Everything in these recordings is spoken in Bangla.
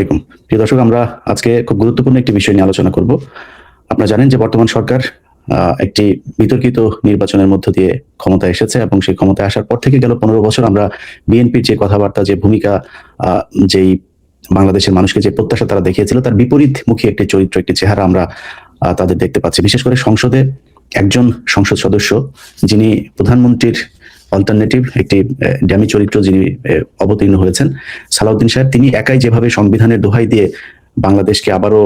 আসসালামাইকুম। প্রিয় দর্শক, আমরা আজকে খুব গুরুত্বপূর্ণ একটি বিষয় নিয়ে আলোচনা করব। আপনারা জানেন যে বর্তমান সরকার একটি বিতর্কিত নির্বাচনের মধ্য দিয়ে ক্ষমতায় এসেছে এবং সেই ক্ষমতায় আসার পর থেকে গেল 15 বছর আমরা বিএনপির যে কথাবার্তা, যে ভূমিকা, যেই বাংলাদেশের মানুষকে যে প্রত্যাশা তারা দেখিয়েছিল, তার বিপরীতমুখী একটি চরিত্র, একটি চেহারা আমরা তাদের দেখতে পাচ্ছি। বিশেষ করে সংসদে একজন সংসদ সদস্য যিনি প্রধানমন্ত্রীর অল্টারনেটিভ, একটি ড্যামি চরিত্র, যিনি অবতীর্ণ হয়েছেন, সালাউদ্দিন সাহেব, তিনি একাই যেভাবে সংবিধানের দোহাই দিয়ে বাংলাদেশকে আবারও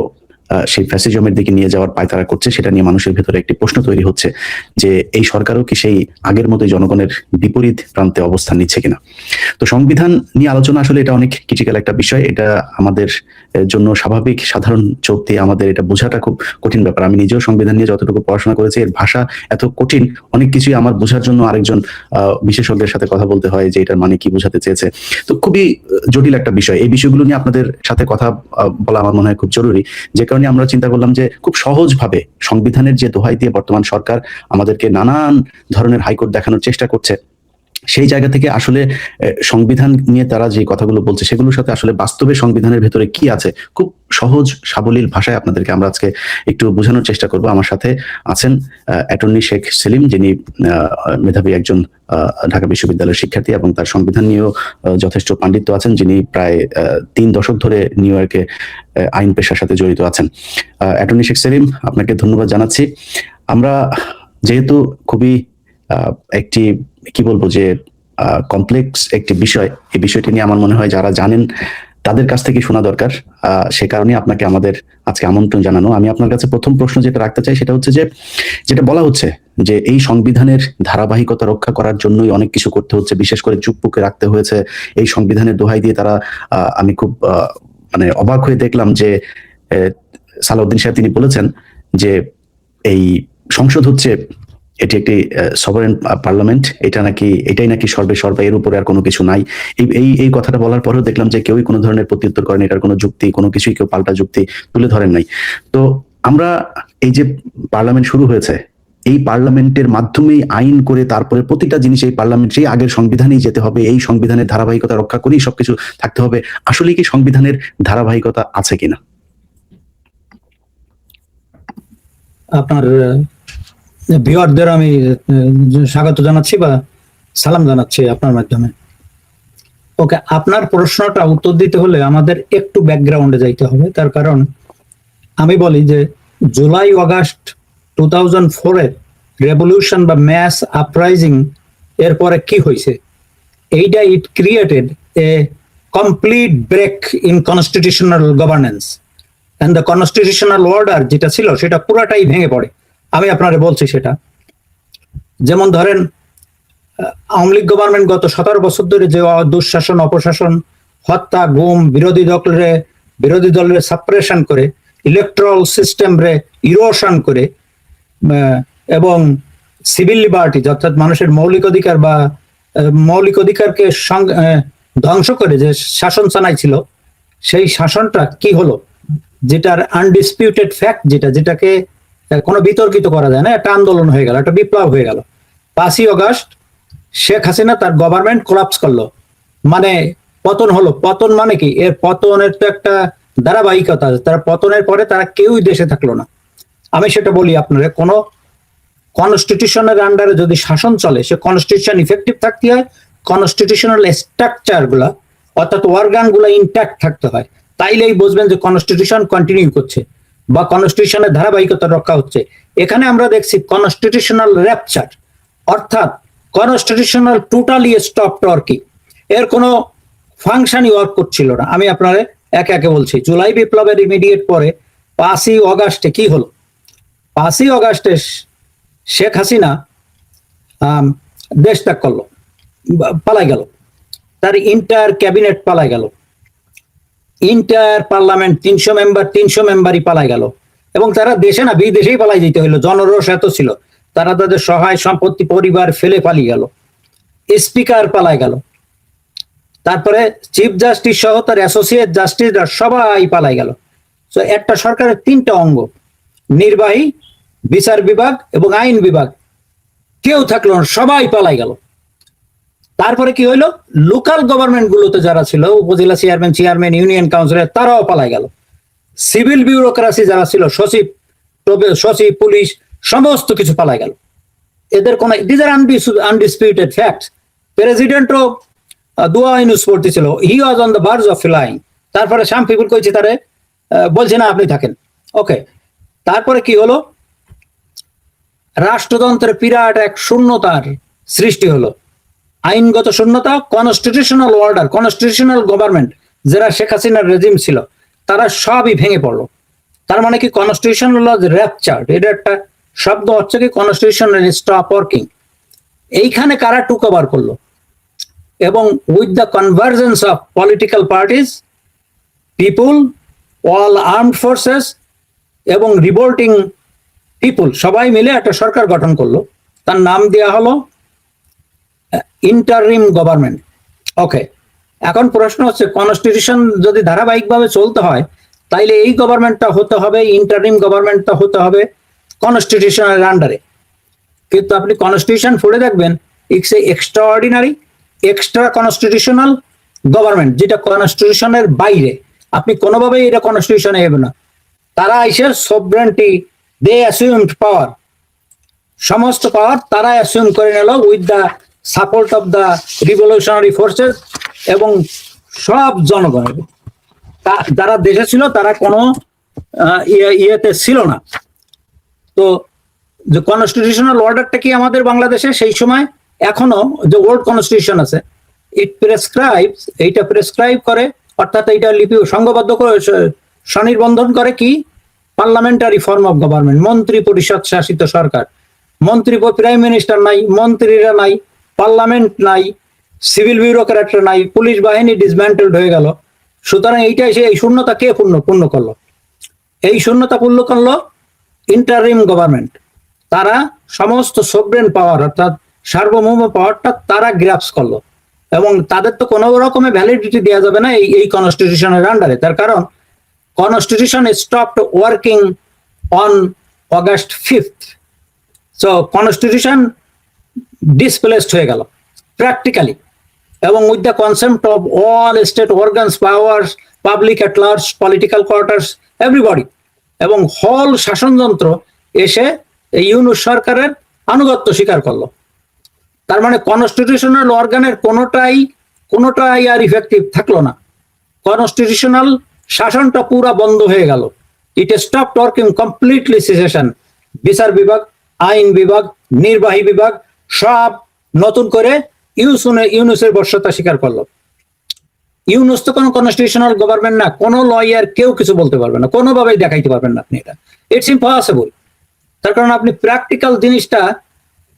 সেই ফ্যাসিজমের দিকে নিয়ে যাওয়ার পায়তারা করছে, সেটা নিয়ে মানুষের ভেতরে একটি প্রশ্ন তৈরি হচ্ছে যে এই সরকারও কি সেই আগের মতোই জনগণের বিপরীত প্রান্তে অবস্থান নিচ্ছে কিনা। তো সংবিধান নিয়ে আলোচনা আসলে এটা অনেক ক্রিটিক্যাল একটা বিষয়। এটা আমাদের জন্য স্বাভাবিক সাধারণ চোখ দিয়ে আমাদের এটা বোঝাটা খুব কঠিন ব্যাপার। আমি নিজেও সংবিধান নিয়ে যতটুকু পড়াশোনা করেছি, এর ভাষা এত কঠিন, অনেক কিছুই আমার বোঝার জন্য আরেকজন বিশেষজ্ঞের সাথে কথা বলতে হয় যে এটার মানে কি বোঝাতে চেয়েছে। তো খুবই জটিল একটা বিষয়। এই বিষয়গুলো নিয়ে আপনাদের সাথে কথা বলা আমার মনে হয় খুব জরুরি। যে কারণে আমরা চিন্তা করলাম যে খুব সহজভাবে সংবিধানের যে দোহাই দিয়ে বর্তমান সরকার আমাদেরকে নানান ধরনের হাইকোর্ট দেখানোর চেষ্টা করছে, সেই জায়গা থেকে আসলে সংবিধান নিয়ে তারা যে কথাগুলো বলছে সেগুলোর সাথে আসলে বাস্তবে সংবিধানের ভেতরে কি আছে, খুব সহজ সাবলীল ভাষায় আপনাদেরকে আমরা আজকে একটু বোঝানোর চেষ্টা করব। আমার সাথে আছেন অ্যাটর্নি শেখ সেলিম, যিনি মেধাবী একজন ঢাকা বিশ্ববিদ্যালয়ের শিক্ষার্থী এবং তার সংবিধান নিয়েও যথেষ্ট পাণ্ডিত্য আছেন, যিনি প্রায় 3 দশক ধরে নিউ ইয়র্কে আইন পেশার সাথে জড়িত আছেন। অ্যাটর্নি শেখ সেলিম, আপনাকে ধন্যবাদ জানাচ্ছি। আমরা যেহেতু খুবই একটি কি বলবো যে কমপ্লেক্স একটি বিষয়, এই বিষয়টি নিয়ে আমার মনে হয় যারা জানেন তাদের কাছ থেকে শোনা দরকার। সে কারণে আপনাকে আমাদের আজকে আমন্ত্রণ জানানো। আমি আপনার কাছে প্রথম প্রশ্ন যেটা রাখতে চাই সেটা হচ্ছে যে, যেটা বলা হচ্ছে যে এই সংবিধানের ধারাবাহিকতা রক্ষা করার জন্যই অনেক কিছু করতে হচ্ছে, বিশেষ করে চুপপুকে রাখতে হয়েছে এই সংবিধানের দোহাই দিয়ে তারা। আমি খুব মানে অবাক হয়ে দেখলাম যে সালাউদ্দিন সাহেব তিনি বলেছেন যে এই সংসদ হচ্ছে, এটি একটি সভারেন পার্লামেন্ট, এটাই নাকি সর্বে সর্বা, এর উপরে আর কোনো কিছু নাই। এই কথাটা বলার পরেও দেখলাম যে কেউই কোনো ধরনের প্রত্যুত্তর করেন, এটার কোনো যুক্তি, কোনো কিছুই কেউ পাল্টা যুক্তি তুলে ধরেন নাই। তো আমরা এই যে পার্লামেন্ট শুরু হয়েছে, এই পার্লামেন্টের মাধ্যমেই আইন করে তারপরে প্রতিটা জিনিস এই পার্লামেন্ট, সেই আগের সংবিধানেই যেতে হবে, এই সংবিধানের ধারাবাহিকতা রক্ষা করেই সবকিছু থাকতে হবে। আসলে কি সংবিধানের ধারাবাহিকতা আছে কিনা? আপনার ভিউয়ারদের আমি স্বাগত জানাচ্ছি বা সালাম জানাচ্ছি আপনার মাধ্যমে। ওকে, আপনার প্রশ্নটা উত্তর দিতে হলে আমাদের একটু ব্যাকগ্রাউন্ডে যাইতে হবে। তার কারণ আমি বলি যে জুলাই অগাস্ট 2004 এর রেভলিউশন বা ম্যাস আপরাইজিং এরপরে কি হয়েছে, এইটা it created a complete break in constitutional governance and the constitutional order যেটা ছিল সেটা পুরাটাই ভেঙে পড়ে। আমি আপনারে বলছি সেটা, যেমন ধরেন আওয়ামী লীগ গভর্নমেন্ট গত 17 বছর ধরে যে দুঃশাসন, অপশাসন, হত্যা, গুম, বিরোধী দলের সাপ্রেশন করে, ইলেকট্রাল সিস্টেম রে ইরোশন করে এবং সিভিল লিবার্টি অর্থাৎ মানুষের মৌলিক অধিকার বা মৌলিক অধিকারকে ধ্বংস করে যে শাসন চালাইছিল, সেই শাসনটা কি হলো, যেটার আনডিসপিউটেড ফ্যাক্ট, যেটাকে কোনো বিতর্কিত করা যায় না, একটা আন্দোলন হয়ে গেল, একটা বিপ্লব হয়ে গেল। 5ই অগস্ট শেখ হাসিনা তার গভর্নমেন্ট কোলাপস করলো, মানে পতন হলো। পতন মানে কি, এর পতনের তো একটা ধারাবাহিকতা আছে। তার পতনের পরে তারা কেউই দেশে থাকলো না। আমি সেটা বলি আপনারা, কোনো কনস্টিটিউশনের আন্ডারে যদি শাসন চলে, সে কনস্টিটিউশন ইফেক্টিভ থাকতে হয়, কনস্টিটিউশনাল স্ট্রাকচার গুলা অর্থাৎ অর্গান গুলা ইনট্যাক্ট থাকতে হয়। তাইলেই বুঝবেন যে কনস্টিটিউশন কন্টিনিউ করছে বা কনস্টিটিউশনের ধারাবাহিকতা রক্ষা হচ্ছে। এখানে আমরা দেখছি কনস্টিটিউশনাল র্যাপচার, অর্থাৎ কনস্টিটিউশনাল টোটালি স্টপ ওয়ার্কিং, এর কোনো ফাংশনই ওয়ার্ক করছিল না। আমি আপনারা একে একে বলছি। জুলাই বিপ্লবের ইমিডিয়েট পরে 5ই অগাস্টে কি হলো? 5ই অগাস্টে শেখ হাসিনা দেশ ত্যাগ করলো, পালাই গেল, তার ইন্টায়ার ক্যাবিনেট পালাই গেল, ইন্টায়ার পার্লামেন্ট 300 মেম্বারই পালাই গেল, এবং তারা দেশে না বিদেশেই পালাই যেতে হইলো। জনরোষ এত ছিল, তারা তাদের সহায় সম্পত্তি পরিবার ফেলে পালিয়ে গেল, স্পিকার পালাই গেল, তারপরে চিফ জাস্টিস সহ তার অ্যাসোসিয়েট জাস্টিসরা সবাই পালাই গেল। তো একটা সরকারের 3টা অঙ্গ, নির্বাহী, বিচার বিভাগ এবং আইন বিভাগ, কেউ থাকলো না, সবাই পালাই গেল। তারপরে কি হইলো, লোকাল গভর্নমেন্ট গুলোতে যারা ছিল, উপজেলা চেয়ারম্যান, ইউনিয়ন কাউন্সিলর, তারাও পালাই গেল। সিভিল বিউরোক্রাসি যারা ছিল, সচিব, পুলিশ, সমস্ত কিছু পালাই গেল। এদের কোন, দিস আর আনডিসপিউটেড ফ্যাক্ট। প্রেসিডেন্টও দোয়া ইউনুস পড়তেছিল, he was on the verge of flying. তারপরে সাম পিপল কইছে তারে, বলছে না আপনি থাকেন। ওকে, তারপরে কি হলো, রাষ্ট্রতন্ত্রের বিরাট এক শূন্যতার সৃষ্টি হলো, আইনগত শূন্যতা। কনস্টিটিউশনাল অর্ডার, কনস্টিটিউশনাল গভর্নমেন্ট যারা শেখ হাসিনার রেজিম ছিল, তারা সবই ভেঙে পড়লো। তার মানে কি, কনস্টিটিউশন হলো র্যাপচার্ড, এটা একটা শব্দ হচ্ছে কি, কনস্টিটিউশন স্টপ ওয়ার্কিং। এইখানে কারা টু কভার করলো, এবং with the convergence of political parties, people, all armed forces এবং রিভোল্টিং পিপুল, সবাই মিলে একটা সরকার গঠন করলো। তার নাম দেওয়া হলো ইন্টারিম গভর্নমেন্ট। ওকে, এখন প্রশ্ন হচ্ছে, কনস্টিটিউশন যদি ধারাবাহিকভাবে চলতে হয়, তাইলে এই গভর্নমেন্টটা হতে হবে, ইন্টারিম গভর্নমেন্টটা হতে হবে কনস্টিটিউশনের আন্ডারে। কিন্তু আপনি কনস্টিটিউশন পড়ে দেখবেন, it's a extra constitutional government, যেটা কনস্টিটিউশনের বাইরে। আপনি কোনোভাবেই এটা কনস্টিটিউশনে হবে না। তারা এসে সভরেন্টি, দে অ্যাসিউমড পাওয়ার, সমস্ত পাওয়ার তারা অ্যাসিউম করে নিল with the support of the revolutionary forces এবং সব জনগণের। যারা দেশে ছিল তারা কোনো ইয়েতে ছিল না। তো যে কনস্টিটিউশনাল অর্ডারটা কি আমাদের বাংলাদেশে সেই সময়, এখনো যে ওল্ড কনস্টিটিউশন আছে, এইটা প্রেসক্রাইব করে, অর্থাৎ এইটা লিপি সংঘবদ্ধ করে, স্বনির্বন্ধন করে কি, পার্লামেন্টারি ফর্ম অফ গভর্নমেন্ট, মন্ত্রী পরিষদ শাসিত সরকার। প্রাইম মিনিস্টার নাই, মন্ত্রীরা নাই, পার্লামেন্ট নাই, সিভিল বিউরোক্রেটরা নাই, পুলিশ বাহিনী ডিসম্যান্টেলড হয়ে গেল। সুতরাং এইটা এসে এই শূন্যতা কে পূর্ণ করলো? এই শূন্যতা পূর্ণ করলো ইন্টারিম গভর্নমেন্ট। তারা সমস্ত সভরেন পাওয়ার, অর্থাৎ সার্বভৌম পাওয়ারটা তারা গ্রাস্প করলো, এবং তাদের তো কোনো রকমের ভ্যালিডিটি দেওয়া যাবে না এই কনস্টিটিউশনের আন্ডারে। তার কারণ constitution stopped working on August 5th। So constitution displaced হয়ে গেল প্র্যাকটিক্যালি, এবং with the concept of all state organs, powers, public at large, political quarters, everybody, এবং হল শাসনযন্ত্র এসে এই ইউনুস সরকারের আনুগত্য স্বীকার করলো। তার মানে কনস্টিটিউশনাল অর্গানের কোনোটাই আর ইফেক্টিভ থাকলো না। কনস্টিটিউশনাল শাসনটা পুরা বন্ধ হয়ে গেল। ইট স্টপড ওয়ার্কিং কমপ্লিটলি, সিসেশন। বিচার বিভাগ, আইন বিভাগ, নির্বাহী বিভাগ সব নতুন করে ইউনুসের বর্ষতা স্বীকার করলো। ইউনুস তো কোনো কনস্টিটিউশনাল গভর্নমেন্ট না, কোনো লয়ার কেউ কিছু বলতে পারবে না, কোনোভাবেই দেখাইতে পারবেন না আপনি এটা। It's impossible. তার কারণ আপনি প্র্যাকটিক্যাল জিনিসটা,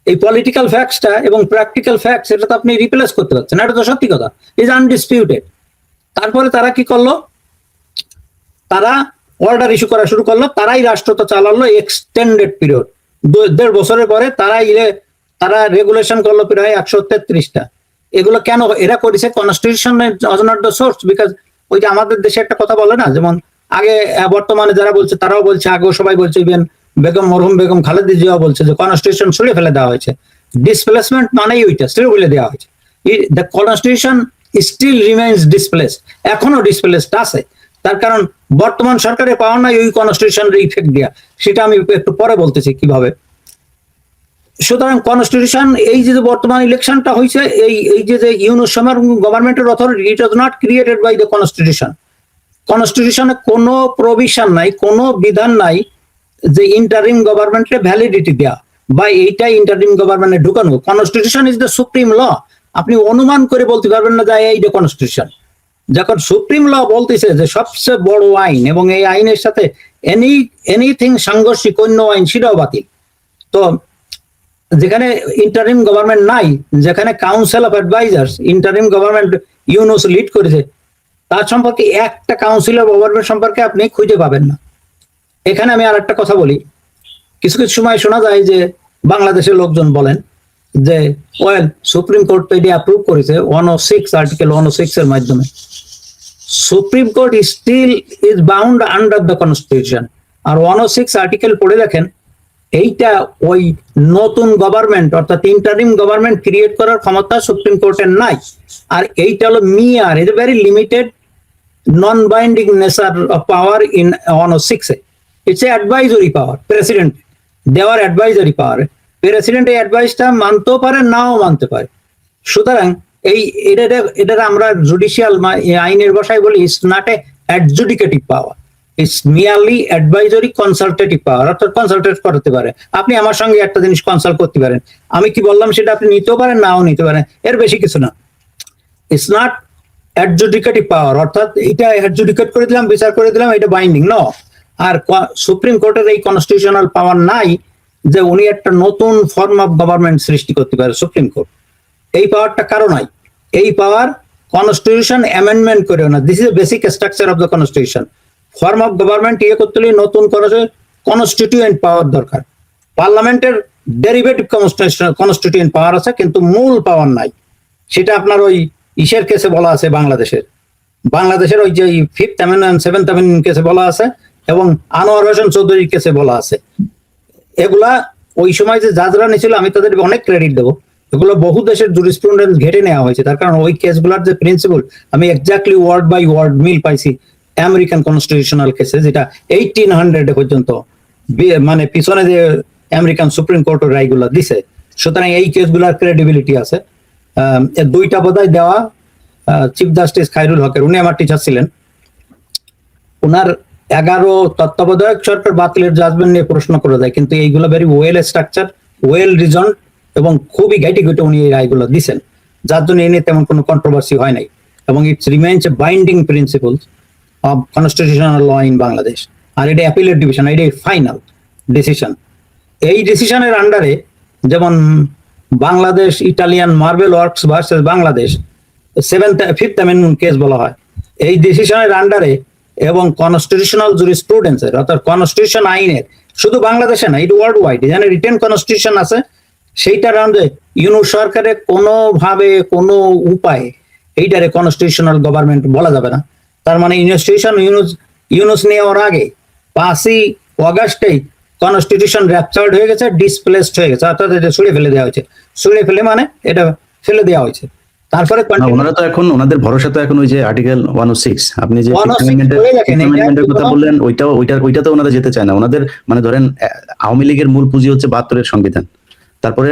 এই পলিটিক্যাল ফ্যাক্টসটা এবং প্র্যাকটিক্যাল ফ্যাক্টস, এটা তো আপনি রিপ্লেস করতে পারছেন, এটা তো সত্যি কথা, ইজ আনডিসপিউটেড। তারপরে তারা কি করলো, তারা অর্ডার ইস্যু করা শুরু করলো, তারাই রাষ্ট্রটা চালালো এক্সটেন্ডেড পিরিয়ড। 1.5 বছরের পরে তারা রেগুলেশন করলো প্রায় 133টা। এগুলো কেন এরা করেছে? Constitution was not the source, because ওই যে আমাদের দেশে একটা কথা বলে না, যেমন আগে, বর্তমানে যারা বলছে তারাও বলছে, আগেও সবাই বলছে, ইভেন মরহুম বেগম খালেদা জিয়া বলছে যে কনস্টিটিউশন ছুড়ে ফেলে দেওয়া হয়েছে। ডিসপ্লেসমেন্ট মানেই ওইটা, ছিঁড়ে ফেলে দেওয়া হয়েছে। The constitution still remains displace, এখনো ডিসপ্লেসড আছে। তার কারণ বর্তমান সরকারের পাওয়ার নাই ওই কনস্টিটিউশনের ইফেক্ট দেওয়া, সেটা আমি একটু পরে বলতেছি কিভাবে। সুতরাং কনস্টিটিউশন, এই যে বর্তমান ইলেকশনটা হয়েছে, এই যে ইউনুস সরকার গভর্নমেন্টের authority, it was not created by the constitution. কনস্টিটিউশনে কোনো প্রভিশন নাই, কোনো বিধান নাই যে ইন্টারিম গভর্নমেন্টের ভ্যালিডিটি দেয়া বা এইটা ইন্টারিম গভর্নমেন্টে ঢুকানো। Constitution is the supreme law. আপনি অনুমান করে বলতে পারবেন না যে এইটা কনস্টিটিউশন। যখন সুপ্রিম ল বলতেছে যে সবচেয়ে বড় আইন, এবং এই আইনের সাথে এনিথিং সাংঘর্ষিক অন্য আইন, সেটাও বাতিল। তো যেখানে ইন্টারিম গভর্নমেন্ট নাই, যেখানে council of advisers interim government Yunus lead করেছে, তার সম্পর্কে একটা কাউন্সিল অফ গভর্নমেন্ট সম্পর্কে আপনি খুঁজে পাবেন না। এখানে আমি আর একটা কথা বলি, কিছু কিছু সময় শোনা যায় যে বাংলাদেশের লোকজন বলেন যে ওয়েল, সুপ্রিম কোর্ট তো এটি অ্যাপ্রুভ করেছে 106 আর্টিকেল 106 এর মাধ্যমে। Supreme court still is bound under the constitution. আর 106 আর্টিকেল পড়ে দেখেন, এইটা ওই নতুন গভর্নমেন্ট অর্থাৎ ইন্টারিম গভর্নমেন্ট ক্রিয়েট করার ক্ষমতা সুপ্রিম কোর্টের নাই। আর এইটা হলো মিয়ার is very limited non binding nature of power in 106 it's a advisory power president দেওয়ার অ্যাডভাইজরি পাওয়ার। প্রেসিডেন্ট এই অ্যাডভাইসটা মানতেও পারে নাও মানতে পারে। সুতরাং এই এটা আমরা জুডিশিয়াল আইনের ভাষায় বলি it's not a adjudicative power, it's merely advisory consultative power, অর্থাৎ কনসালটেট করতে পারে। আপনি আমার সঙ্গে একটা জিনিস কনসাল্ট করতে পারেন, আমি কি বললাম সেটা আপনি নিতেও পারেন নাও নিতে পারেন, এর বেশি কিছু না। ইটস নট অ্যাডজুডিকেটিভ পাওয়ার, অর্থাৎ এটা অ্যাডজুডিকেট করে দিলাম, বিচার করে দিলাম, এটা বাইন্ডিং ন। আর সুপ্রিম কোর্টের এই কনস্টিটিউশনাল পাওয়ার নাই যে উনি একটা নতুন ফর্ম অফ গভর্নমেন্ট সৃষ্টি করতে পারে। সুপ্রিম কোর্ট এই পাওয়ারটা কারো নাই। এই পাওয়ার কনস্টিটিউশন অ্যামেন্ডমেন্ট করেও না। This is a basic structure of the constitution. Form of government করতে হলে নতুন কনস্টিটিউয়েন্ট পাওয়ার দরকার। পার্লামেন্টের ডেরিভেটিভ কনস্টিটিউয়েন্ট পাওয়ার আছে, কিন্তু মূল পাওয়ার নাই। সেটা আপনার ওই ইসের কেসে বলা আছে, বাংলাদেশের ওই যে 5th অ্যামেন্ডমেন্ট 7th অ্যামেন্ডমেন্ট কেসে বলা আছে, এবং আনোয়ার হোসেন চৌধুরীর কেসে বলা আছে। এগুলা ওই সময় যে জাজরা নিয়েছিল আমি তাদের অনেক ক্রেডিট দেবো। এগুলো বহু দেশের জুরিসপ্রুডেন্স ঘেটে নেওয়া হয়েছে, তার কারণ ওই কেসগুলোর যে প্রিন্সিপাল আমি এক্স্যাক্টলি ওয়ার্ড বাই ওয়ার্ড মিল পাইছি আমেরিকান কনস্টিটিউশনাল কেসে, যেটা 1800 পর্যন্ত মানে পিছনে যে আমেরিকান সুপ্রিম কোর্টের রায়গুলো দিছে। সুতরাং এই কেসগুলোর ক্রেডিবিলিটি আছে। দুইটা বোধহয় দেওয়া চিফ জাস্টিস খায়রুল হকের, উনি আমার টিচার ছিলেন। ওনার 11 তত্ত্বাবধায়ক সরকার বাতিলের জাজমেন্ট নিয়ে প্রশ্ন করে দেয়, কিন্তু এইগুলো very well structure, well reason, এবং খুবই ঘাইটে ঘুটে উনি এই রায়গুলো দিচ্ছেন, যার জন্য এ নিয়ে তেমন কোনো কন্ট্রোভার্সি হয় নাই, এবং it's remains a binding principles of constitutional law in Bangladesh. আর এটা অ্যাপিলেট ডিভিশন, এটা ফাইনাল ডিসিশন। এই ডিসিশনের আন্ডারে যেমন Bangladesh Italian marble works versus Bangladesh 5th amendment case বলা হয়, এই ডিসিশনের আন্ডারে এবং কনস্টিটিউশনাল জুরিসপ্রুডেন্সের অর্থাৎ কনস্টিটিউশন আইনের, শুধু বাংলাদেশে না, এটা ওয়ার্ল্ড ওয়াইড যেখানে রিটেন কনস্টিটিউশন আছে, সেইটার আন্ডারে ইউনুস সরকারের কোনোভাবে কোনো উপায়ে এইটারে কনস্টিটিউশনাল গভর্নমেন্ট বলা যাবে না। তার মানে ইনস্টিটিউশন ইউনুস নেওয়ার আগে 5ই অগাস্টেই কনস্টিটিউশন র্যাপচার্ড হয়ে গেছে, ডিসপ্লেসড হয়ে গেছে, অর্থাৎ এটা ছুড়ে ফেলে দেওয়া হয়েছে। ছুড়ে ফেলে মানে এটা ফেলে দেওয়া হয়েছে। তারপরে ওনারা তো এখন ওনাদের ভরসা তো এখন ওই যে আর্টিকেল 106, আপনি যে অ্যামেন্ডমেন্টের কথা বললেন, ওইটা তো ওনারা যেতে চায় না। ওনাদের মানে ধরেন আওয়ামী লীগের মূল পুঁজি হচ্ছে 72-এর সংবিধান, তারপরে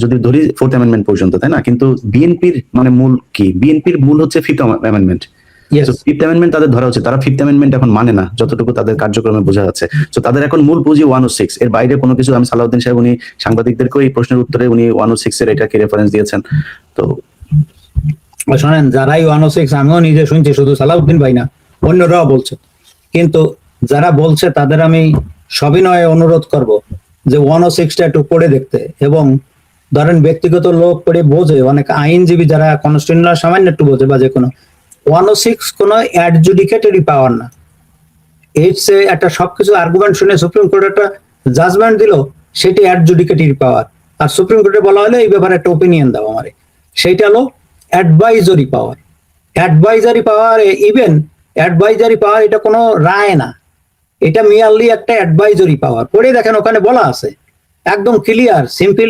যদি ধরি 4th অ্যামেন্ডমেন্ট পর্যন্ত, তাই না? কিন্তু বিএনপির মানে মূল কি? বিএনপির মূল হচ্ছে 5th অ্যামেন্ডমেন্ট। 5th অ্যামেন্ডমেন্ট তাদের ধরা হচ্ছে, তারা 5th অ্যামেন্ডমেন্ট এখন মানে না, যতটুকু তাদের কার্যক্রমে বোঝা যাচ্ছে। তো তাদের এখন মূল পুঁজি 106, এর বাইরে কোনো কিছু। আমি সালাউদ্দিন সাহেব উনি সাংবাদিকদেরকে এই প্রশ্নের উত্তরে উনি 106 এর এটাকে রেফারেন্স দিয়েছেন। তো শোনেন, যারাই 106, আমিও নিজে শুনছি, শুধু সালাউদ্দিন ভাই না, অন্যরাও বলছে, কিন্তু যারা বলছে তাদের আমি সবিনয়ে অনুরোধ করব যে 106টা একটু পড়ে দেখতে, এবং ধরেন ব্যক্তিগত লোক পড়ে বোঝে, অনেক আইনজীবী যারা কনস্টিটিউশনাল সামান্য একটু বোঝে বা যে কোনো 106 কোনো অ্যাডজুডিকেটরি পাওয়ার না। ইটস একটা সবকিছু আর্গুমেন্ট শুনে সুপ্রিম কোর্ট একটা জাজমেন্ট দিল, সেটি অ্যাডজুডিকেটরি পাওয়ার। আর সুপ্রিম কোর্টে বলা হলো এই ব্যাপারে একটা ওপিনিয়ন দাও আমারে, সেইটা হলো অ্যাডভাইজরি পাওয়ার। অ্যাডভাইজারি পাওয়ার, ইভেন অ্যাডভাইজারি পাওয়ার এটা কোনো রায় না, এটা মিয়ারলি একটা অ্যাডভাইজরি পাওয়ার। পড়ে দেখেন, ওখানে বলা আছে একদম clear, simple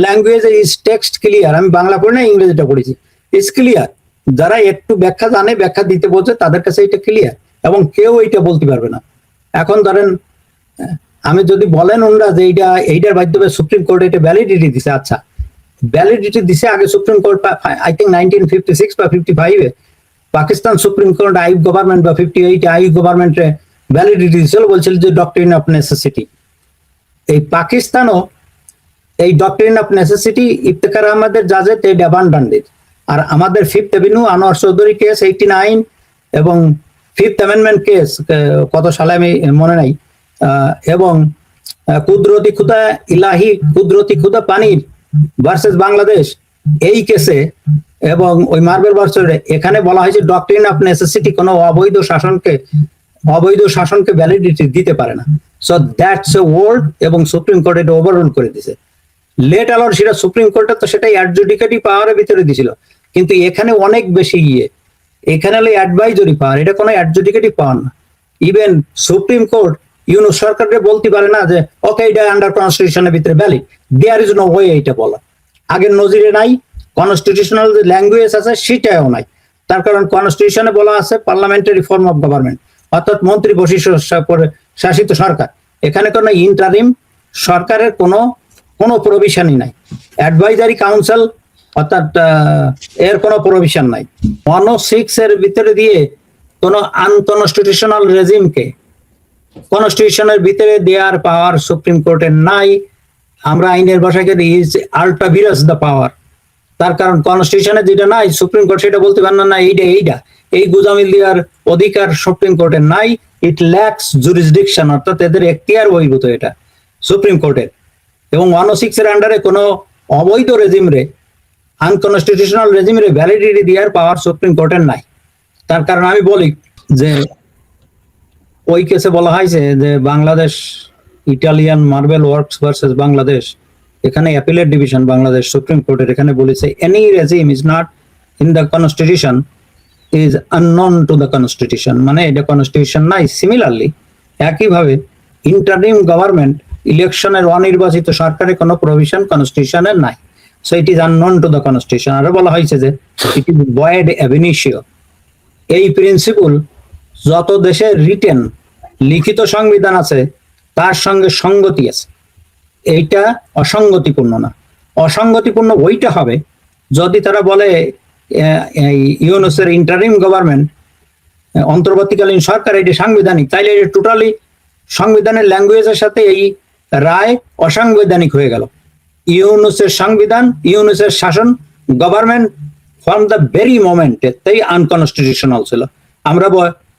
language, is text clear. আমি বাংলা পড়ি না, ইংরেজিটা পড়েছি, ইজ ক্লিয়ার। যারা একটু ব্যাখ্যা জানে, ব্যাখ্যা দিতে বলছে, তাদের কাছে এটা ক্লিয়ার, এবং কেউ এইটা বলতে পারবে না। এখন ধরেন আমি যদি বলেন ওনারা যে এইটার মাধ্যমে সুপ্রিম কোর্ট এটা ভ্যালিডিটি দিছে, আচ্ছা ভ্যালিডিটি দিছে আগে সুপ্রিম কোর্ট, আই থিঙ্ক 1956 বা 55-এ Pakistan supreme court Ayub government বা 58 আইয়ুব গভর্নমেন্টে ভ্যালিডিটি দিয়েছিল, বলছিল যে ডক্ট্রিন অফ নেসেসিটি। এই পাকিস্তানও এই ডক্ট্রিন অফ নেসেসিটি ইফতেখার আহমেদের জাজে টেড অ্যাবান্ডান্ডেড। আর আমাদের 5th avenue Anwar Chowdhury case 89, এবং 5th অ্যামেন্ডমেন্ট কেস কত সালে আমি মনে নাই, এবং কুদরতি খুদা ইলাহি কুদরতি খুদা পানির ভার্সেস বাংলাদেশ এই কেসে, এবং ওই মার্বেল ভার্সেসে এখানে বলা হয়েছে ডক্ট্রিন অফ নেসেসিটি কোনো অবৈধ শাসনকে ভ্যালিডিটি দিতে পারে না। সো দ্যাটস এ ওয়ার্ড, এবং সুপ্রিম কোর্ট এটা ওভাররুল করে দিয়েছে। লেট অ্যালাউড, সেটা সুপ্রিম কোর্টে তো সেটাই অ্যাডজুডিকেটিভ পাওয়ারের ভিতরে দিয়েছিল, কিন্তু এখানে অনেক বেশি এখানে হলো অ্যাডভাইজরি পাওয়ার, এটা কোনো অ্যাডজুডিকেটিভ পাওয়ার না। ইভেন সুপ্রিম কোর্ট ইউনুস সরকারকে বলতে পারে না যে ওকে এটা আন্ডার কনস্টিটিউশনের ভিতরে valid. There is no way এইটা বলা। আগের নজিরে নাই, কনস্টিটিউশনাল যে ল্যাঙ্গুয়েজ আছে সেটাও নাই। তার কারণ কনস্টিটিউশনে বলা আছে পার্লামেন্টারি ফর্ম অফ গভর্নমেন্ট, অর্থাৎ মন্ত্রী বৈশিষ্ট্য শাসিত সরকার। এখানে কোনো ইন্টারিম সরকারের কোনো প্রভিশনই নাই। অ্যাডভাইজারি কাউন্সিল অর্থাৎ এর কোনো প্রভিশন নাই। 106 এর ভিতরে দিয়ে কোনো আনকনস্টিটিউশনাল রেজিমকে কনস্টিটিউশনের ভিতরে দেওয়ার পাওয়ার সুপ্রিম কোর্টের নাই। আমরা আইনের ভাষায় ইজ আল্টাভিরাস দ্য পাওয়ার। তার কারণ কনস্টিটিউশনে যেটা নাই সুপ্রিম কোর্ট সেটা বলতে পারে না এইটা এই গুজামিল দেওয়ার অধিকার সুপ্রিম কোর্টের নাই। ইট ল্যাক্স জুরিসডিকশন, অর্থাৎ এদের এখতিয়ার বহির্ভূত এটা সুপ্রিম কোর্টের। এবং 106 এর আন্ডারে কোনো অবৈধ রেজিমরে, আনকনস্টিটিউশনাল রেজিমরে ভ্যালিডিটি দেওয়ার পাওয়ার সুপ্রিম কোর্টের নাই। তার কারণ আমি বলি যে ওই কেসে বলা হয়েছে যে Bangladesh Italian marble works versus Bangladesh, এখানে অ্যাপিলেট ডিভিশন বাংলাদেশ সুপ্রিম কোর্টের এখানে বলেছে any regime is not in the constitution is unknown to the constitution, মানে এটা কনস্টিটিউশন নাই। সিমিলারলি একইভাবে ইন্টারিম গভর্নমেন্ট ইলেকশনের অনির্বাচিত সরকারের কোনো প্রভিশন কনস্টিটিউশনের নাই। So it is unknown to the constitution. আরো বলা হয়েছে যে it is void ab initio. এই প্রিন্সিপল যত দেশের রিটেন লিখিত সংবিধান আছে তার সঙ্গে সঙ্গতি আছে, এইটা অসঙ্গতিপূর্ণ না। অসঙ্গতিপূর্ণ ওইটা হবে যদি তারা বলে ইউনুসের ইন্টারিম গভর্নমেন্ট অন্তর্বর্তীকালীন সরকার এটি সাংবিধানিক, তাইলে এটা টোটালি সংবিধানের ল্যাঙ্গুয়েজের সাথে এই রায় অসাংবিধানিক হয়ে গেল। ইউনুসের সংবিধান, ইউনুসের শাসন, government from the very moment তাই আনকনস্টিটিউশনাল ছিল। আমরা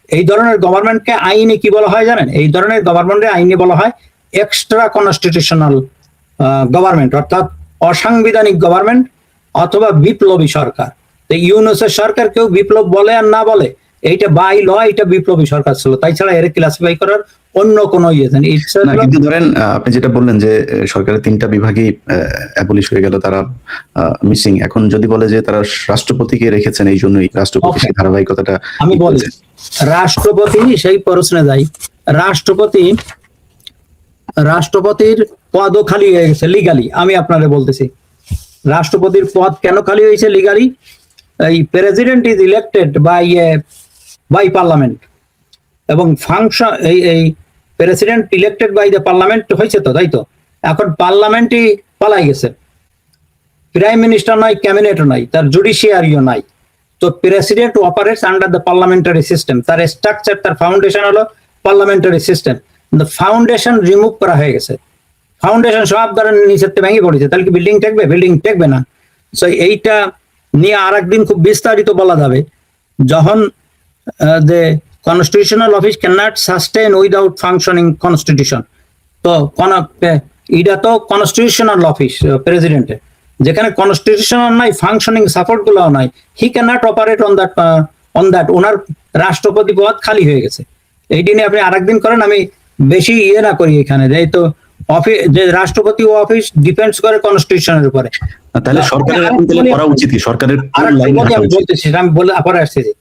এই ধরনের গভর্নমেন্টকে আইনে কি বলা হয় জানেন? এই ধরনের গভর্নমেন্টের আইনে বলা হয় এক্সট্রা কনস্টিটিউশনাল গভর্নমেন্ট, অর্থাৎ অসাংবিধানিক গভর্নমেন্ট অথবা বিপ্লবী সরকার। তো ইউনুসের সরকার কেউ বিপ্লব বলে আর না বলে, এইটা বাই ল এটা বিপ্লবী সরকার ছিল, তাই ছাড়া এর ক্লাসিফাই করার অন্য কোনো ইয়ে নেই। কিন্তু ধরেন আপনি যেটা বললেন যে সরকারের 3টা বিভাগই অ্যাবলিশ হয়ে গেল, তারা মিসিং। এখন যদি বলে যে তারা রাষ্ট্রপতিকে রেখেছেন এই জন্যই রাষ্ট্রপতি সেই ধারাবাহিকতাটা, আমি বলি রাষ্ট্রপতি সেই প্রশ্নে যাই। রাষ্ট্রপতির পদও খালি হয়ে গেছে লিগালি। আমি আপনারে বলতেছি রাষ্ট্রপতির পদ কেন খালি হয়েছে লিগালি। এই president is elected by parliament এবং ফাংশন এই president elected by the parliament হয়েছে তো, তাই তো? এখন পার্লামেন্টই পালাই গেছে, প্রাইম মিনিস্টার নাই, ক্যাবিনেটও নাই, তার জুডিশিয়ারিও নাই। তো president operates under the parliamentary system, তার স্ট্রাকচার, তার ফাউন্ডেশন হলো পার্লামেন্টারি সিস্টেম। ফাউন্ডেশন রিমুভ করা হয়ে গেছে, ফাউন্ডেশন সব ধরেন নিচের থেকে ভেঙে পড়েছে, তাহলে কি বিল্ডিং টেকবে? বিল্ডিং টেকবে না। সো এইটা নিয়ে আর একদিন খুব বিস্তারিত বলা যাবে, যখন the constitutional office cannot sustain without functioning constitution. তো এটা তো কনস্টিটিউশনাল অফিস প্রেসিডেন্টের, যেখানে কনস্টিটিউশনাল নাই, ফাংশনিং সাপোর্ট গুলো নাই, হি ক্যানট অপারেট অন দ্যাট। ওনার রাষ্ট্রপতি পদ খালি হয়ে গেছে। এইটি নিয়ে আপনি আরেকদিন করেন, আমি বেশি ইয়ে না করি এখানে। এই তো অফিস, যে রাষ্ট্রপতি ও অফিস ডিপেন্ডস করে কনস্টিটিউশনের উপরে। তাহলে সরকারের এখন তাহলে করা উচিত কি? সরকারের আমি বলতেছি, আমি বলে আবার আসতেছি।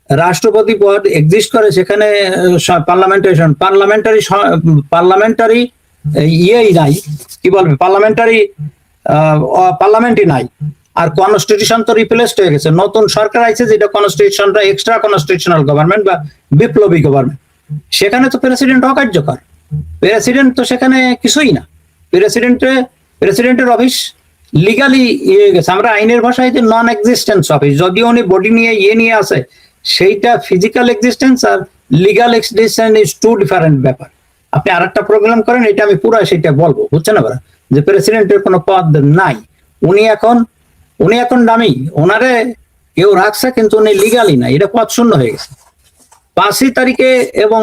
রাষ্ট্রপতি পদ এক্সিস্ট করে সেখানে পার্লামেন্টারি ইয়েই নাই, কি বলবে, পার্লামেন্টই নাই। আর কনস্টিটিউশন তো রিপ্লেসড হয়ে গেছে, নতুন সরকার আইছে যেটা কনস্টিটিউশনটা এক্সট্রা কনস্টিটিউশনাল গভর্নমেন্ট বা বিপ্লবী গভর্নমেন্ট। সেখানে তো প্রেসিডেন্ট অকার্যকর, প্রেসিডেন্ট তো সেখানে কিছুই না। প্রেসিডেন্টের অফিস লিগালি ইয়ে গেছে। আমরা আইনের ভাষায় যে নন এক্সিস্টেন্স অফিস, যদিও উনি বডি নিয়ে ইয়ে নিয়ে আসে, সেইটা ফিজিক্যাল এক্সিস্টেন্স আর legal existence is two different ব্যাপার। আপনি আরেকটা প্রোগ্রাম করেন, এটা আমি পুরো সেটা বলবো, বুঝছেন না? যে প্রেসিডেন্টের কোনো পদ নাই, উনি এখন দামি, ওনারে কেউ রাখছে কিন্তু উনি লিগালি নাই, এটা পদ শূন্য হয়ে গেছে 5 তারিখে। এবং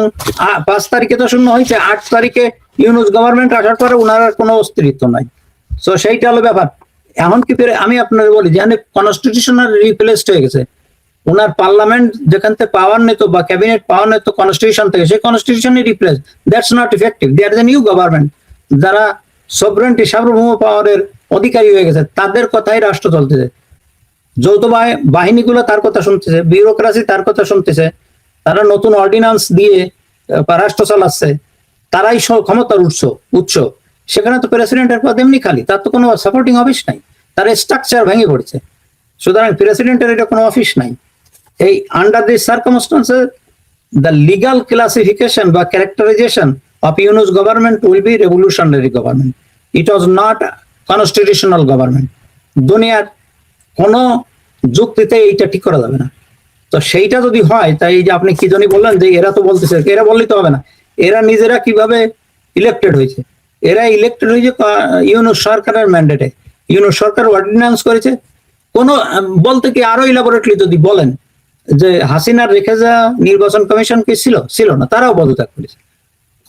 5 তারিখে তো শূন্য হয়েছে, 8 তারিখে ইউনুস গভর্নমেন্ট আসার পরে ওনার কোনো অস্তিত্ব নাই। তো সেইটা হলো ব্যাপার। এখন কি আমি আপনার বলি যে কনস্টিটিউশনাল রিপ্লেসড হয়ে গেছে, ওনার পার্লামেন্ট যেখান থেকে পাওয়ার নিত বা ক্যাবিনেট পাওয়ার নিত কনস্টিটিউশন থেকে, সেই কনস্টিটিউশনই replace. That's not effective. There is a new government, যারা সভরেন্টি সার্বভৌম পাওয়ারের অধিকারী হয়ে গেছে, তাদের কথাই রাষ্ট্র চলতেছে। যৌথ বাহিনীগুলো তার কথা শুনতেছে, বিউরোক্রাসি তার কথা শুনতেছে। তারা নতুন অর্ডিন্যান্স দিয়ে রাষ্ট্র চালাচ্ছে, তারাই ক্ষমতার উৎস, সেখানে তো প্রেসিডেন্টের পদ এমনি খালি, তার তো কোনো সাপোর্টিং অফিস নাই, তার স্ট্রাকচার ভেঙে পড়েছে। সুতরাং প্রেসিডেন্টের এটা কোনো অফিস নাই। এই under this circumstances the legal classification বা characterization of Yunus government will be revolutionary government, it was not constitutional government. দুনিয়ার কোনো যুক্তিতে এইটা ঠিক করা যাবে না। তো সেইটা যদি হয়, তাই এই যে আপনি কি জানি বললেন যে এরা তো বলতেছে, এরা বললেই তো হবে না, এরা নিজেরা কিভাবে ইলেক্টেড হয়েছে? এরা ইলেক্টেড হয়েছে ইউনুস সরকারের ম্যান্ডেটে। ইউনুস সরকার অর্ডিন্যান্স করেছে। কোন বলতে কি আরো ইলাবোরেটলি যদি বলেন যে হাসিনার রেখে যাওয়া নির্বাচন কমিশন কি ছিল না, তারাও পদত্যাগ করেছে।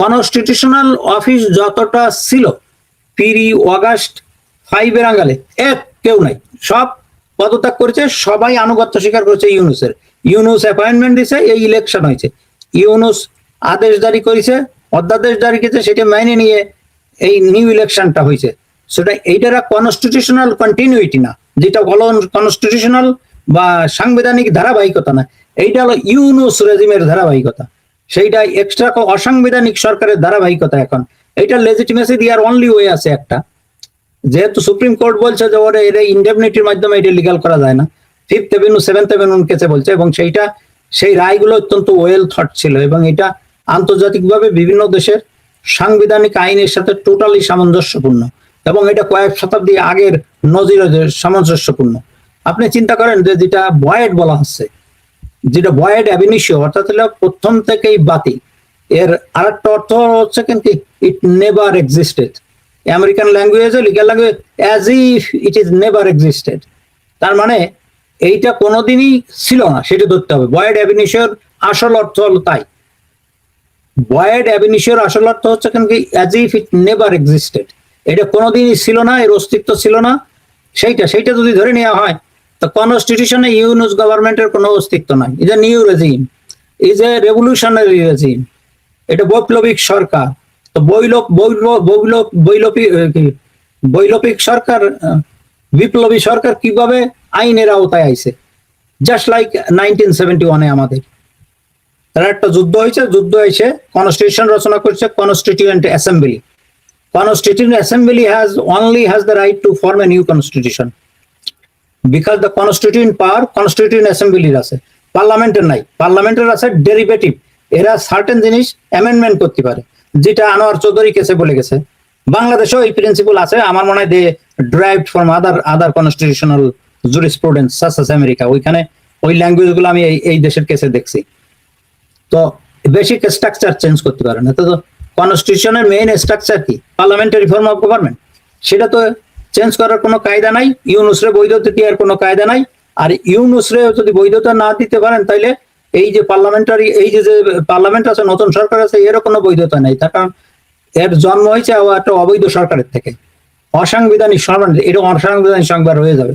কনস্টিটিউশনাল অফিস যতটা ছিল পিরি অগাস্ট 5 আঙালে কেউ নাই, সব পদত্যাগ করেছে, সবাই আনুগত্য স্বীকার করেছে ইউনুসের। ইউনুস অ্যাপয়েন্টমেন্ট দিয়েছে, এই ইলেকশন হয়েছে, ইউনুস আদেশ জারি করেছে, অধ্যাদেশ জারি করেছে, সেটা মেনে নিয়ে এই নিউ ইলেকশনটা হয়েছে। সেটা এইটার কনস্টিটিউশনাল কন্টিনিউইটি না, যেটা বলো কনস্টিটিউশনাল বা সাংবিধানিক ধারাবাহিকতা না, এইটা হলো ইউনুস রেজিমের ধারাবাহিকতা, সেইটা এক্সট্রা অসাংবিধানিক সরকারের ধারাবাহিকতা। এখন এইটা লেজিটিমেসি দেওয়ার অনলি ওয়ে আছে একটা, যেহেতু সুপ্রিম কোর্ট বলছে যে ওরা এর ইন্ডেমনিটির মাধ্যমে এটা লিগাল করা যায় না, 5th এভিনিউ 7th এভিনিউ কেসে বলছে, এবং সেই রায়গুলো অত্যন্ত ওয়েল থট ছিল, এবং এটা আন্তর্জাতিকভাবে বিভিন্ন দেশের সাংবিধানিক আইনের সাথে টোটালি সামঞ্জস্যপূর্ণ, এবং এটা কয়েক শতাব্দী আগের নজিরে সামঞ্জস্যপূর্ণ। আপনি চিন্তা করেন যে যেটা বয়েড বলা হচ্ছে, যেটা বয়েড অ্যাবিনিশিও, অর্থাৎ হলো প্রথম থেকেই বাতিল। এর আরেকটা অর্থ হচ্ছে কিন্তু ইট নেভার এক্সিস্টেড। আমেরিকান ল্যাঙ্গুয়েজে legal language as if it is never existed, তার মানে এইটা কোনোদিনই ছিল না, সেটা ধরতে হবে। বয়েড অ্যাবিনিশিওর আসল অর্থ হলো তাই। বয়েড অ্যাবিনিশিওর আসল অর্থ হচ্ছে কেন কি as if it never existed, এটা কোনোদিনই ছিল না, এর অস্তিত্ব ছিল না। সেইটা যদি ধরে নেওয়া হয়, তো কনস্টিটিউশনে ইউনুস গভর্নমেন্টের কোনো অস্তিত্ব নাই। Is a new regime, is a revolutionary regime, এটা বৈপ্লবিক সরকার। তো বৈপ্লবিক সরকার, বিপ্লবী সরকার কিভাবে আইনের আওতায় আইছে? জাস্ট লাইক 1971-এ আমাদের একটা যুদ্ধ হয়েছে, কনস্টিটিউশন রচনা করছে constituent assembly. Constituent Assembly only has the right to form a new constitution, because the constituent power Constituent Assembly আছে, পার্লামেন্টের নাই। পার্লামেন্টের আছে ডেরিভেটিভ, এরা সার্টেন জিনিস অ্যামেন্ডমেন্ট করতে পারে, যেটা আনোয়ার চৌধুরী কেসে বলে গেছে। বাংলাদেশেও এই প্রিন্সিপাল আছে, আমার মনে হয় they derived from other constitutional jurisprudence such as America. ওইখানে ওই ল্যাঙ্গুয়েজ গুলো আমি এই দেশের কেসে দেখছি। তো বেসিক স্ট্রাকচার চেঞ্জ করতে পারে না। তো কনস্টিটিউশনের মেইন স্ট্রাকচার কি? পার্লামেন্টারি ফর্ম অফ গভর্নমেন্ট, সেটা তো চেঞ্জ করার কোনো কায়দা নাই। ইউনুসরে বৈধতা দেওয়ার কোনো কায়দা নাই। আর ইউনুসরে যদি বৈধতা না দিতে পারেন, তাইলে এই যে পার্লামেন্টারি, এই যে পার্লামেন্ট আছে, নতুন সরকার আছে, এরও কোনো বৈধতা নেই। তার কারণ এর জন্ম হয়েছে একটা অবৈধ সরকারের থেকে, অসাংবিধানিক সরকার, এটা অসাংবিধানিক সরকার হয়ে যাবে।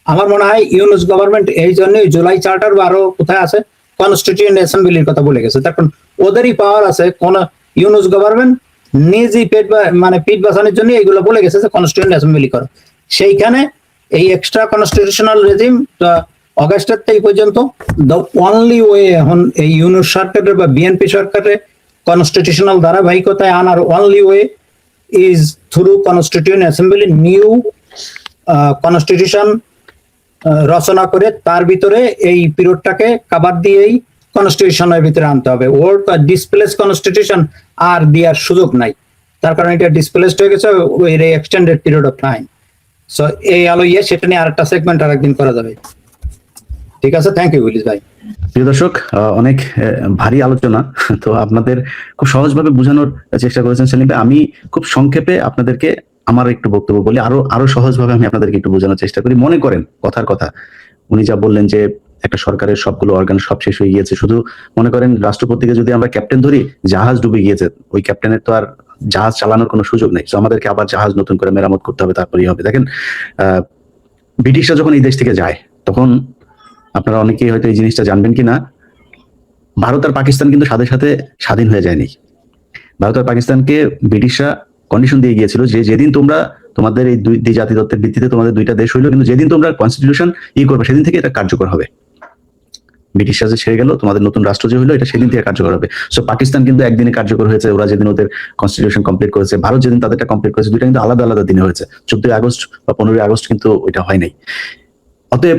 আমার মনে হয় ইউনুস গভর্নমেন্ট এই জন্যই জুলাই চার্টার বা আরো কোথায় আছে কনস্টিটিউয়েন্ট অ্যাসেম্বলির কথা বলে গেছে। তখন ওদেরই পাওয়ার আছে, কোন ইউনুস গভর্নমেন্ট নিজেই পিঠ বাঁচানোর জন্য এইগুলো বলে গেছে যে কনস্টিটিউয়েন্ট অ্যাসেম্বলি করো। সেইখানে এই এক্সট্রা কনস্টিটিউশনাল রেজিম অগাস্টের থেকে পর্যন্ত দ্য অনলি ওয়ে এখন এই ইউনুস সরকারের বা বিএনপি সরকারের কনস্টিটিউশনাল ধারাবাহিকতায় আনার only way is through constituent assembly. New constitution রচনা করে তার ভিতরে এই পিরিয়ডটাকে কাভার দিয়েই কনস্টিটিউশনের ভিতরে আনতে হবে। ওল্ড ডিসপ্লেস কনস্টিটিউশন আর দেওয়ার সুযোগ নাই, তার কারণে এটা ডিসপ্লেসড হয়ে গেছে ওই extended period of time. So এই আলো সেটা নিয়ে আরেকটা সেগমেন্ট আরেকদিন করা যাবে। ঠিক আছে, থ্যাংক ইউ উইলিস ভাই। প্রিয় দর্শক, অনেক ভারী আলোচনা, তো আপনাদের খুব সহজভাবে বোঝানোর চেষ্টা করেছেন সেলিম ভাই। আমি খুব সংক্ষেপে আপনাদেরকে আমার একটু বক্তব্য বলি, আরো সহজভাবে আমি আপনাদেরকে একটু বোঝানোর চেষ্টা করি। মনে করেন কথার কথা, উনি যা বললেন যে একটা সরকারের সবগুলো অর্গান সব শেষ হয়ে গিয়েছে, শুধু মনে করেন রাষ্ট্রপতিকে যদি আমরা ক্যাপ্টেন ধরি, জাহাজ ডুবে গিয়েছে, ওই ক্যাপ্টেনের তো আর জাহাজ চালানোর কোনো সুযোগ নেই। তো আমাদেরকে আবার জাহাজ নতুন করে মেরামত করতে হবে, তারপরেই হবে। দেখেন, ব্রিটিশরা যখন এই দেশ থেকে যায়, তখন আপনারা অনেকেই হয়তো এই জিনিসটা জানবেন কিনা, ভারত আর পাকিস্তান কিন্তু সাথে সাথে স্বাধীন হয়ে যায়নি। ভারত আর পাকিস্তানকে ব্রিটিশরা কন্ডিশন দিয়ে গিয়েছিল যে যেদিন তোমরা তোমাদের এই দুই জাতিতত্ত্বের ভিত্তিতে তোমাদের দুইটা দেশ হইলো, কিন্তু যেদিন তোমরা কনস্টিটিউশন করবে সেদিন থেকে এটা কার্যকর হবে। ব্রিটিশ রাজে ছেড়ে গেল, তোমাদের নতুন রাষ্ট্র যে হলো এটা সেদিন থেকে কার্যকর হবে। সো পাকিস্তান কিন্তু একদিনে কার্যকর হয়েছে, ওরা যেদিন ওদের কনস্টিটিউশন কমপ্লিট করেছে, ভারত যেদিন তাদেরটা কমপ্লিট করেছে, দুইটা কিন্তু আলাদা আলাদা দিনে হয়েছে। 14 আগস্ট বা 15 আগস্ট কিন্তু ওইটা হয় নাই। অতএব